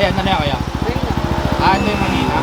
Ayan, ano yan kaya? Ano yung mahina?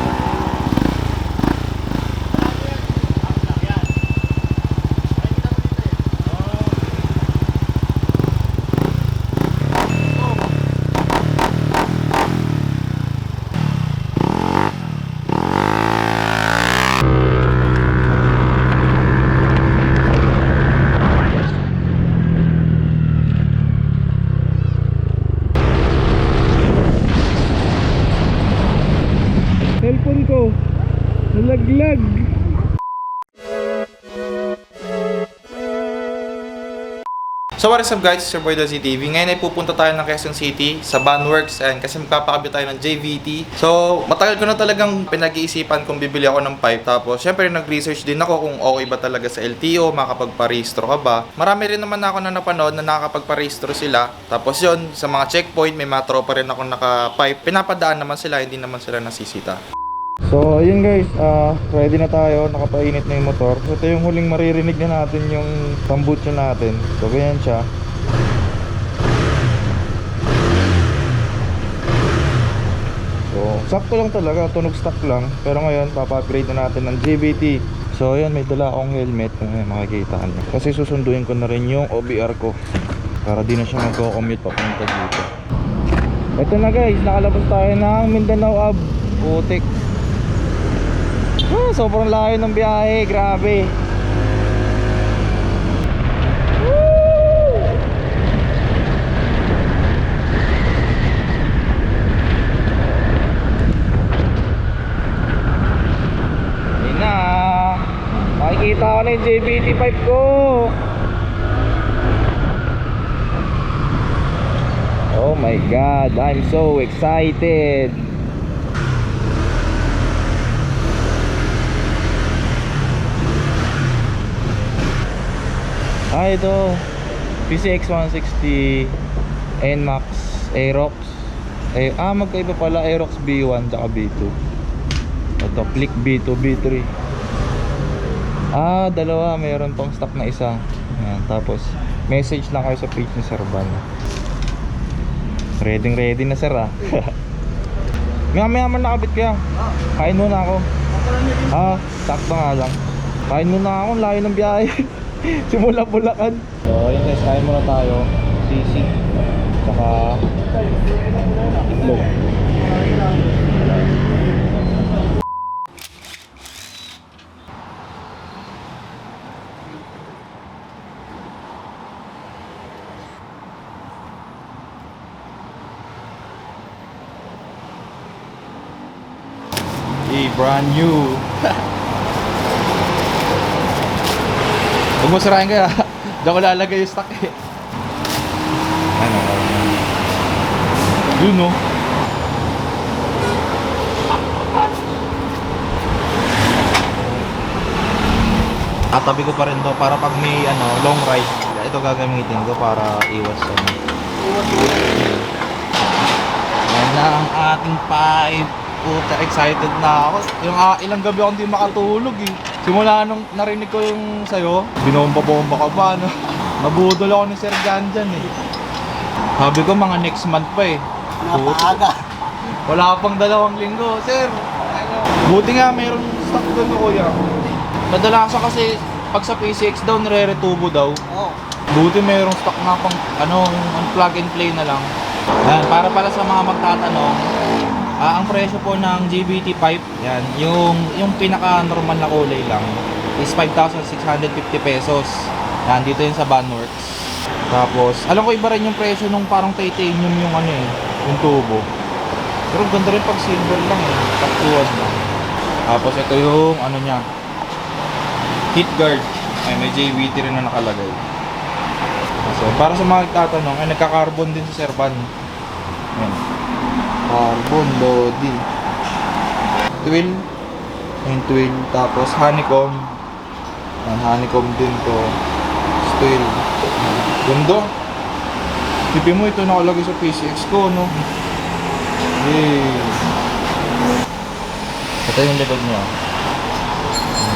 Cellphone ko nalaglag. So what is up guys, it's your boy Dazzy TV. Ngayon ay pupunta tayo ng Quezon City sa Banworks and kasi magpapakabit tayo ng JVT. So matagal ko na talagang pinag-iisipan kung bibili ako ng pipe. Tapos syempre nag-research din ako kung okay ba talaga sa LTO, makakapagparehistro ka ba. Marami rin naman ako na napanood na nakakapagparehistro sila. Tapos yun, sa mga checkpoint may mga tropa rin ako naka-pipe. Pinapadaan naman sila, hindi naman sila nasisita. So ayun guys, ready na tayo, nakapainit na yung motor. Ito yung huling maririnig na natin yung tambutso natin. So ganyan siya. So sakto lang talaga, tunog stock lang. Pero ngayon papa-upgrade na natin ng JVT. So ayun, may dala akong helmet kung makikita nyo. Kasi susunduin ko na rin yung OBR ko para di na siya magko-commute papunta dito. Ito na guys, nakalabas tayo ng Mindanao Ave. Putik. Sobrang layo ng biyahe, grabe. Ayun na, makikita ko na yung JVT5 ko. Oh my god, I'm so excited. Ito PCX 160 NMAX Aerox. Magkaiba pala, Aerox B1 at B2. Ito Click B2, B3. Dalawa, mayroon pang stock na isa. Ayan, tapos message lang kayo sa page ni Sir Van. Ready na sir Maya nakabit kaya. Kain muna ako. Sakto nga lang. Kain muna ako, layo ng biyahe. Simula Bulacan. So ayun guys, kain muna tayo. Sisig saka itlog. Brand new. Huwag mo sirahin kaya. Diyan ko lalagay yung stock eh. Ano? Yun no. Tatabi ko pa rin to para pag may long ride. Ito gagamitin ko para iwas Yan na ang ating pipe. Puta, excited na ako. Yung ilang gabi ako hindi makatulog eh. Simula nung narinig ko yung sayo, binomba-bomba ka ba, no? Nabudol ako ni Sir Jan dyan eh. Sabi ko mga next month pa eh. Napaaga. Wala pang 2 linggo. Sir, buti nga mayroong stock doon kuya. Kadalasan kasi pag sa PCX daw nire-retubo daw. Oo. Buti mayroong stock nga pang plug and play na lang. Yan, para pala sa mga magtatanong, ang presyo po ng JVT pipe, yan, yung pinaka normal na kulay lang is 5,650 pesos. Yan, dito yun sa Banworks. Tapos, alam ko iba rin yung presyo nung parang titanium yung yung tubo. Pero ganda rin pag silver lang eh, taktuan lang. Tapos ito yung niya, heat guard. Ay, may JVT rin na nakalagay. So, para sa mga nagtatanong, ay nagka-carbon din sa Serban. Yan. Carbon body. Twill. Yung twill. Tapos honeycomb. Yan, honeycomb din to. Twill. Ganda. Tipin mo, ito nakalagay sa PCX ko, no? Yay. Ito yung likod niya.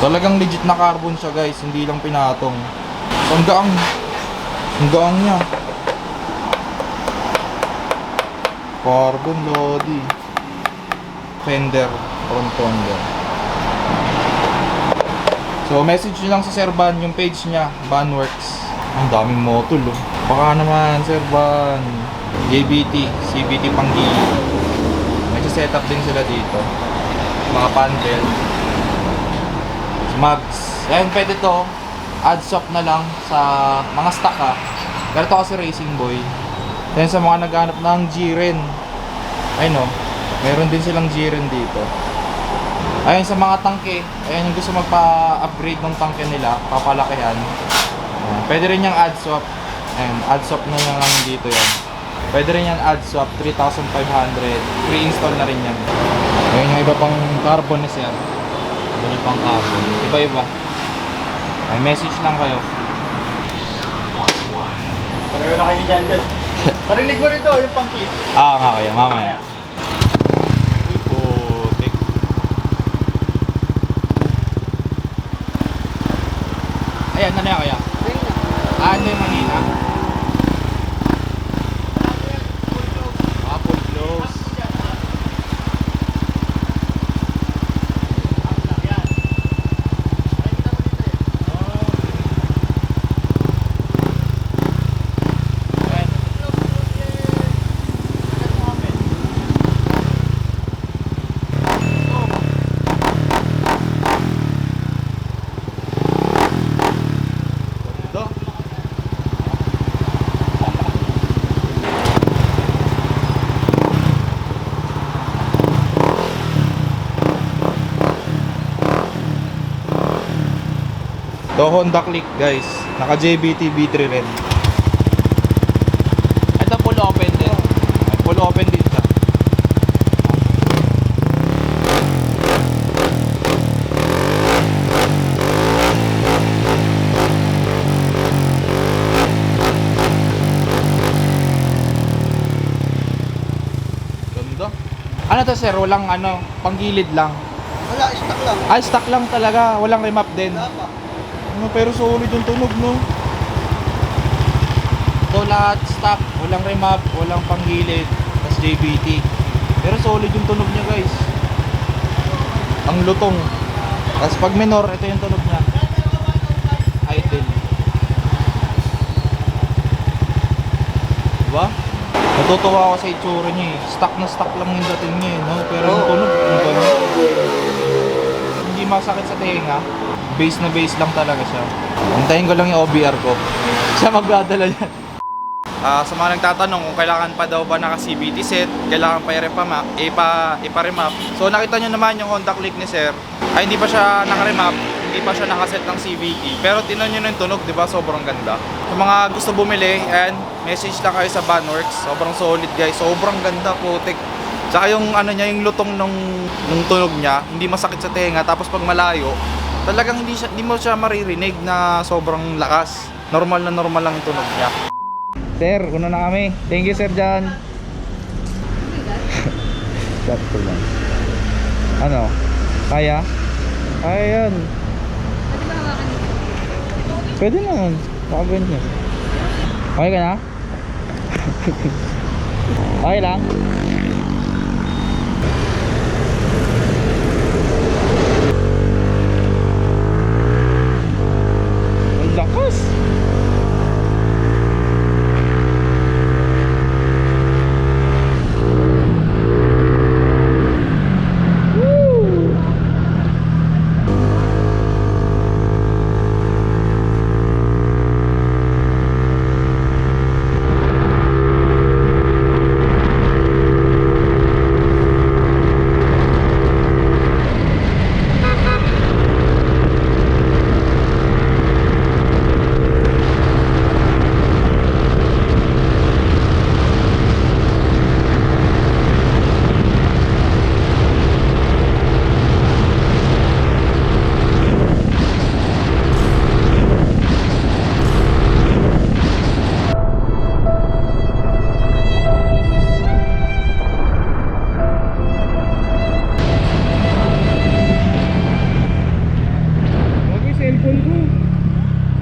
Talagang legit na carbon siya guys, hindi lang pinatong. So, ang gaang niya. Carbon Lodi. Fender, front fender. So, message nyo lang sa Sir Van, yung page niya, Vanworks. Ang daming motul, oh. Baka naman, Sir Van. JBT, CBT Panggili. May setup din sila dito. Mga panel. Mags. Ayun, pwede to. Add swap na lang sa mga stock, ha. Pero to kasi Racing Boy. Then sa mga naghanap ng G-Ren. Ayun, oh. Meron din silang G-Ren dito. Ayun, sa mga tangke. Ayun, yung gusto magpa-upgrade ng tangke nila. Papalakihan. Ayun, pwede rin yung add swap. Ayun, add swap na lang dito yan. Pwede rin yan add swap, 3,500. Pre-install na rin yan. Ayun yung iba pang carbon ni Sir. Iba pang carbon. Iba-iba. Ay, message lang kayo. Pareho na kayo ni Jandel. Parinig mo rito yung pang-kit. Nga kaya, mamaya. Putik. Ayan, ano yan kaya? Ano yung mahina? Full close. To Honda Click, guys. Naka JBT B3 rin. Ito full open din. Full open din siya. Ganda. Ano to sir? Walang ano, panggilid lang. Wala, stock lang. Ay, stock lang talaga. Walang remap din. Wala pa. Ano, pero solid yung tunog, no? So lahat stock. Walang remap, walang panggilid. Tapos JBT. Pero solid yung tunog niya guys. Ang lutong. Tapos pag minor, ito yung tunog niya. Idle. Diba? Natutuwa ako sa itsura niya eh. Stock na stock lang yung dating niya eh, no? Pero yung tunog, yung gano'n. Hindi masakit sa tenga. Bass na bass lang talaga siya. Antayin ko lang yung OBR ko. Siya magdadala yan. Sa mga nagtatanong kung kailangan pa daw ba naka-CVT set, kailangan pa ipa-remap. So nakita nyo naman yung Honda Click ni Sir. Ay hindi pa siya naka-remap, hindi pa siya naka-set ng CVT. Pero tinan nyo na yung tunog, di ba? Sobrang ganda. Sa mga gusto bumili, and message lang kayo sa Vanworks. Sobrang solid guys, sobrang ganda, putik. Tsaka yung ano niya, yung lutong nung tunog niya, hindi masakit sa tenga. Tapos pag malayo, talagang hindi mo siya maririnig na sobrang lakas. Normal na normal lang yung tunog niya. Sir, una na kami. Thank you Sir John. Shot ko lang. Ano? Kaya? Ayan. Pwede naman. Baka ganyan. Okay ka na? Okay lang? Ang lakas!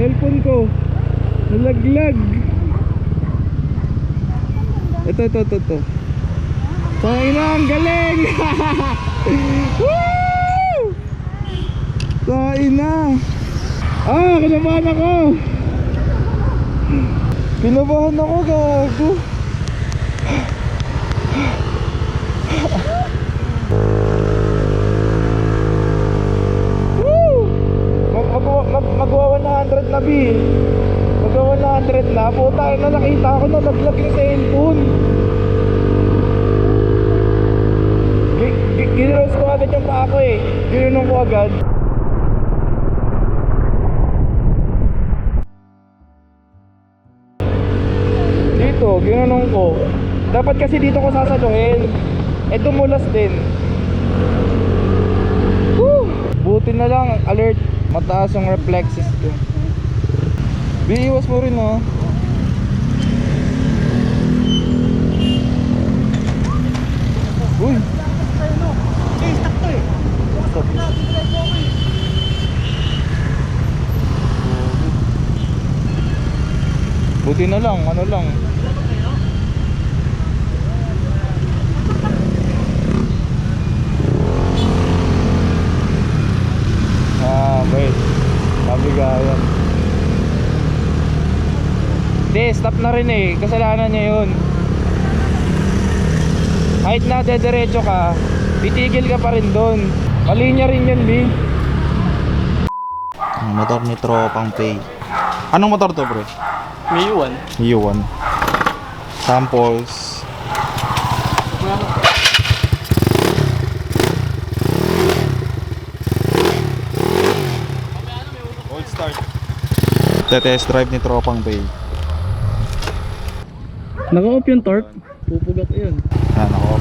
Cellphone ko nalaglag. Ito. Tangin na, ang galing! Woo! Tangin na! Kinabahan ako! Kinabahan ako, gago! Woo! Magwa 100 na, B. Magwa 100 na. Puta na, nakita ko na naglag yung cellphone. Ginros ko agad yung paa ko eh. Ginunong ko agad. Dito, ginunong ko. Dapat kasi dito ko sasaluhin. Tumulas din. Woo! Buti na lang, alert. Mataas yung reflexes ko. Biiwas mo rin oh. Uy! Buti na lang, ano lang. Wait. Mabigayan. Hindi, stop na rin eh. Kasalanan niya yun. Kahit na dediretso ka, titigil ka pa rin doon. Mali niya rin yun, B. Ang motor ni Tropang Pay. Anong motor to, pre? Mio 1. Mio 1. Samples. Old start. Test drive ni Tropang Pay. Naka-off yung torque. Pupugat yun. Yan ako.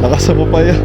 Lakas mo pa yan.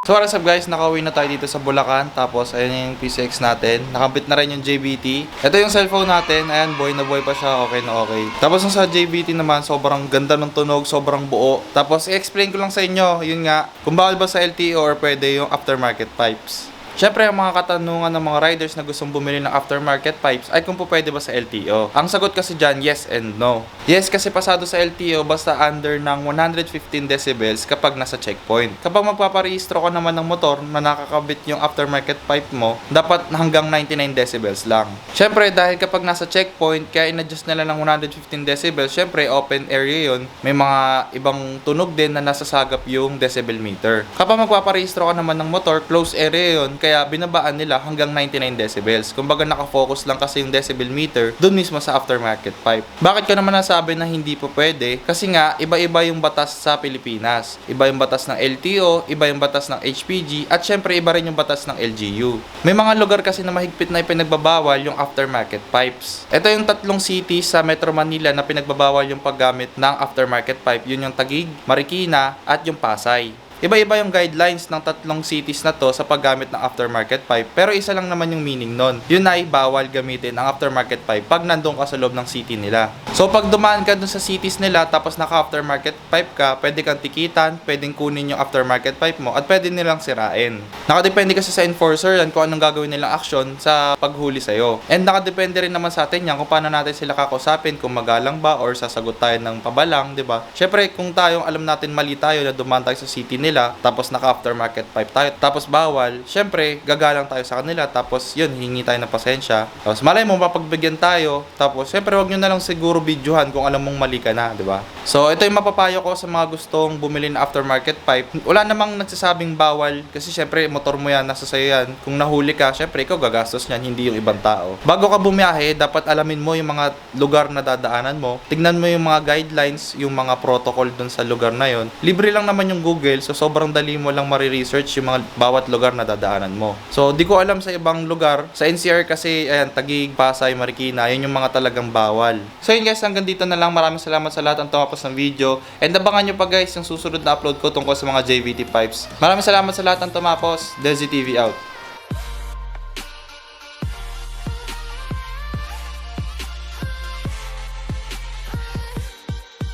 So what's up guys, nakauwi na tayo dito sa Bulacan. Tapos ayun yung PCX natin. Nakabit na rin yung JBT. Ito yung cellphone natin. Ayan, buhay na buhay pa siya. Okay na okay. Tapos yung sa JBT naman, sobrang ganda ng tunog. Sobrang buo. Tapos i-explain ko lang sa inyo, yun nga, kung bakit ba sa LTO or pwede yung aftermarket pipes. Siyempre, ang mga katanungan ng mga riders na gustong bumili ng aftermarket pipes ay kung po pwede ba sa LTO. Ang sagot kasi dyan, yes and no. Yes, kasi pasado sa LTO basta under ng 115 decibels kapag nasa checkpoint. Kapag magpaparehistro ka naman ng motor na nakakabit yung aftermarket pipe mo, dapat hanggang 99 decibels lang. Siyempre, dahil kapag nasa checkpoint, kaya in-adjust nila ng 115 decibels, siyempre, open area yun. May mga ibang tunog din na nasasagap yung decibel meter. Kapag magpaparehistro ka naman ng motor, close area yun, kaya binabaan nila hanggang 99 decibels. Kumbaga nakafocus lang kasi yung decibel meter dun mismo sa aftermarket pipe. Bakit ko naman nasabi na hindi po pwede? Kasi nga, iba-iba yung batas sa Pilipinas. Iba yung batas ng LTO, iba yung batas ng HPG, at syempre iba rin yung batas ng LGU. May mga lugar kasi na mahigpit na ipinagbabawal yung aftermarket pipes. Ito yung tatlong cities sa Metro Manila na pinagbabawal yung paggamit ng aftermarket pipe. Yun yung Taguig, Marikina, at yung Pasay. Iba-iba yung guidelines ng tatlong cities na to sa paggamit ng aftermarket pipe, pero isa lang naman yung meaning nun. Yun ay bawal gamitin ang aftermarket pipe pag nandun ka sa loob ng city nila. So pag dumaan ka dun sa cities nila tapos naka-aftermarket pipe ka, pwede kang tikitan, pwedeng kunin yung aftermarket pipe mo, at pwede nilang sirain. Nakadepende kasi sa enforcer yan kung anong gagawin nilang action sa paghuli sa'yo. And nakadepende rin naman sa atin yan kung paano natin sila kakausapin, kung magalang ba or sasagot tayo ng pabalang, di ba? Syempre kung tayong alam natin mali tayo na dumaan tayo sa city nila, kanila, tapos naka-aftermarket pipe tayo, tapos bawal, syempre, gagalang tayo sa kanila, tapos yun, hingi tayo ng pasensya. Tapos malay mo, mapagbigyan tayo, tapos syempre, wag nyo na lang siguro videohan kung alam mong mali ka na, di ba? So, ito yung mapapayo ko sa mga gustong bumili ng aftermarket pipe. Wala namang nagsasabing bawal, kasi syempre, motor mo yan, nasa sayo yan. Kung nahuli ka, syempre, ikaw gagastos niyan, hindi yung ibang tao. Bago ka bumiyahe, dapat alamin mo yung mga lugar na dadaanan mo. Tignan mo yung mga guidelines, yung mga protocol dun sa lugar na yon. Libre lang naman yung Google, so sobrang dali mo lang mariresearch yung mga bawat lugar na dadaanan mo. So, di ko alam sa ibang lugar. Sa NCR kasi, ayan, Taguig, Pasay, Marikina, yun yung mga talagang bawal. So, yun guys, hanggang dito na lang. Maraming salamat sa lahat ng tumapos ng video. And abangan nyo pa guys yung susunod na upload ko tungkol sa mga JVT pipes. Maraming salamat sa lahat ng tumapos. Delzy TV out.